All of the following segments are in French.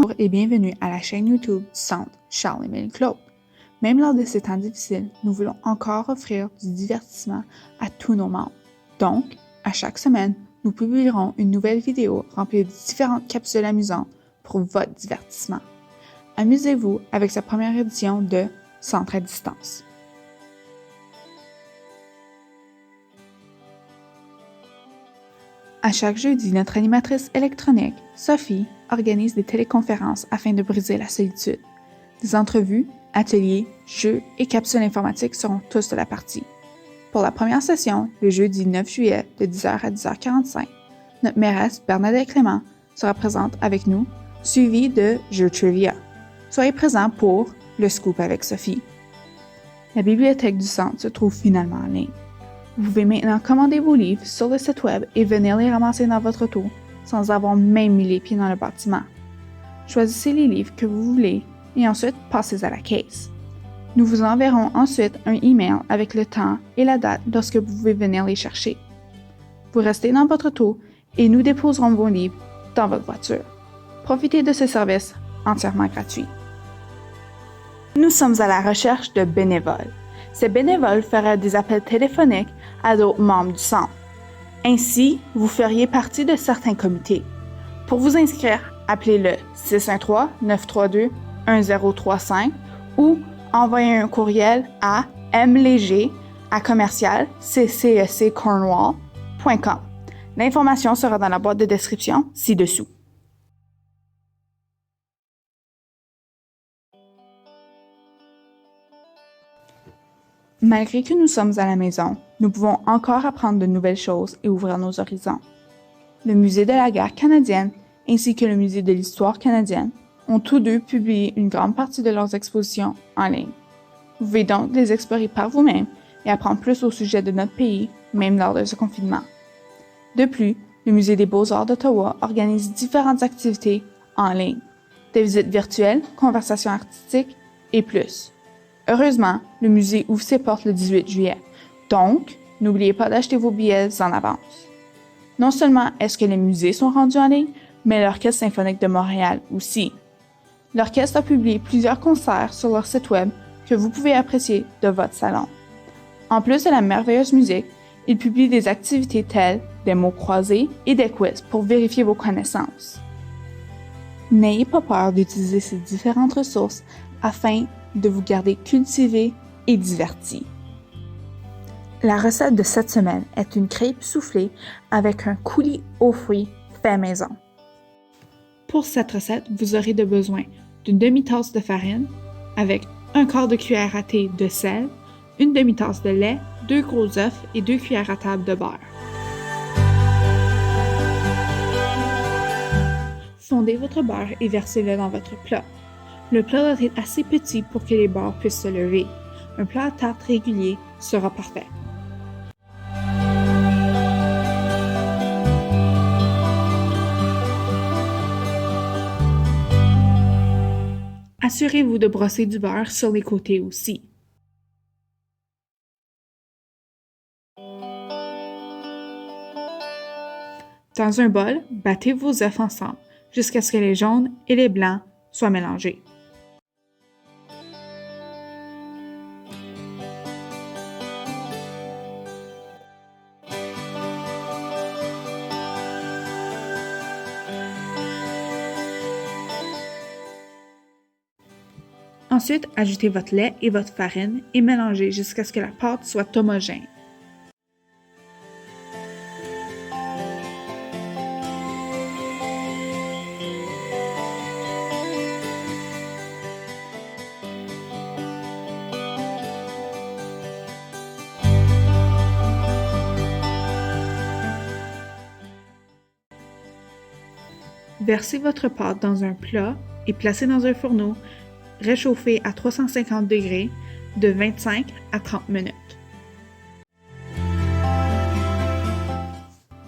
Bonjour et bienvenue à la chaîne YouTube du Centre Charles-Émile Claude. Même lors de ces temps difficiles, nous voulons encore offrir du divertissement à tous nos membres. Donc, à chaque semaine, nous publierons une nouvelle vidéo remplie de différentes capsules amusantes pour votre divertissement. Amusez-vous avec cette première édition de Centre à distance. À chaque jeudi, notre animatrice électronique, Sophie, organise des téléconférences afin de briser la solitude. Des entrevues, ateliers, jeux et capsules informatiques seront tous de la partie. Pour la première session, le jeudi 9 juillet de 10h à 10h45, notre mairesse Bernadette Clément sera présente avec nous, suivie de Jeux Trivia. Soyez présents pour le scoop avec Sophie. La bibliothèque du centre se trouve finalement en ligne. Vous pouvez maintenant commander vos livres sur le site web et venir les ramasser dans votre auto sans avoir même mis les pieds dans le bâtiment. Choisissez les livres que vous voulez et ensuite passez à la caisse. Nous vous enverrons ensuite un email avec le temps et la date lorsque vous pouvez venir les chercher. Vous restez dans votre auto et nous déposerons vos livres dans votre voiture. Profitez de ce service entièrement gratuit. Nous sommes à la recherche de bénévoles. Ces bénévoles feraient des appels téléphoniques à d'autres membres du centre. Ainsi, vous feriez partie de certains comités. Pour vous inscrire, appelez le 613-932-1035 ou envoyez un courriel à mléger@cceccornwall.com. L'information sera dans la boîte de description ci-dessous. Malgré que nous sommes à la maison, nous pouvons encore apprendre de nouvelles choses et ouvrir nos horizons. Le Musée de la guerre canadienne ainsi que le Musée de l'histoire canadienne ont tous deux publié une grande partie de leurs expositions en ligne. Vous pouvez donc les explorer par vous-même et apprendre plus au sujet de notre pays, même lors de ce confinement. De plus, le Musée des beaux-arts d'Ottawa organise différentes activités en ligne, des visites virtuelles, conversations artistiques et plus. Heureusement, le musée ouvre ses portes le 18 juillet, donc n'oubliez pas d'acheter vos billets en avance. Non seulement est-ce que les musées sont rendus en ligne, mais l'Orchestre symphonique de Montréal aussi. L'orchestre a publié plusieurs concerts sur leur site web que vous pouvez apprécier de votre salon. En plus de la merveilleuse musique, ils publient des activités telles des mots croisés et des quiz pour vérifier vos connaissances. N'ayez pas peur d'utiliser ces différentes ressources afin de vous garder cultivé et diverti. La recette de cette semaine est une crêpe soufflée avec un coulis aux fruits fait maison. Pour cette recette, vous aurez besoin d'une demi-tasse de farine avec un quart de cuillère à thé de sel, une demi-tasse de lait, 2 gros œufs et 2 cuillères à table de beurre. Fondez votre beurre et versez-le dans votre plat. Le plat doit être assez petit pour que les bords puissent se lever. Un plat à tarte régulier sera parfait. Assurez-vous de brosser du beurre sur les côtés aussi. Dans un bol, battez vos œufs ensemble jusqu'à ce que les jaunes et les blancs soient mélangés. Ensuite, ajoutez votre lait et votre farine et mélangez jusqu'à ce que la pâte soit homogène. Versez votre pâte dans un plat et placez dans un fourneau réchauffé à 350 degrés de 25 à 30 minutes.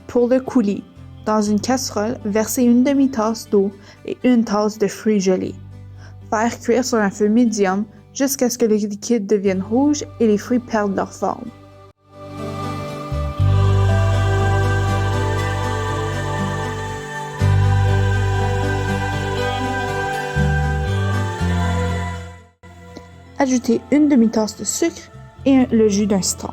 Pour le coulis, dans une casserole, versez une demi-tasse d'eau et une tasse de fruits gelés. Faire cuire sur un feu médium jusqu'à ce que le liquide devienne rouge et les fruits perdent leur forme. ajoutez une demi-tasse de sucre et le jus d'un citron.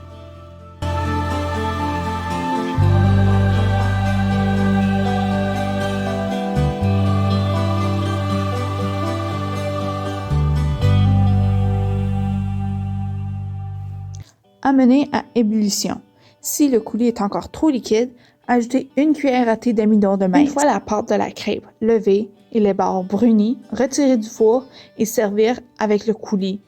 Amenez à ébullition. Si le coulis est encore trop liquide, ajoutez une cuillère à thé d'amidon de maïs. Une fois la pâte de la crêpe levée et les bords brunis, retirez du four et servir avec le coulis.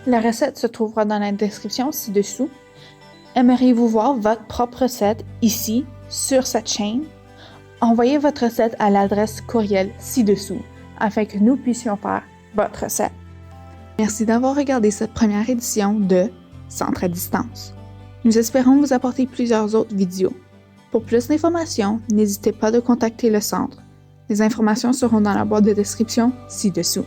La recette se trouvera dans la description ci-dessous. Aimeriez-vous voir votre propre recette ici, sur cette chaîne? Envoyez votre recette à l'adresse courriel ci-dessous afin que nous puissions faire votre recette. Merci d'avoir regardé cette première édition de Centre à distance. Nous espérons vous apporter plusieurs autres vidéos. Pour plus d'informations, n'hésitez pas de contacter le centre. Les informations seront dans la boîte de description ci-dessous.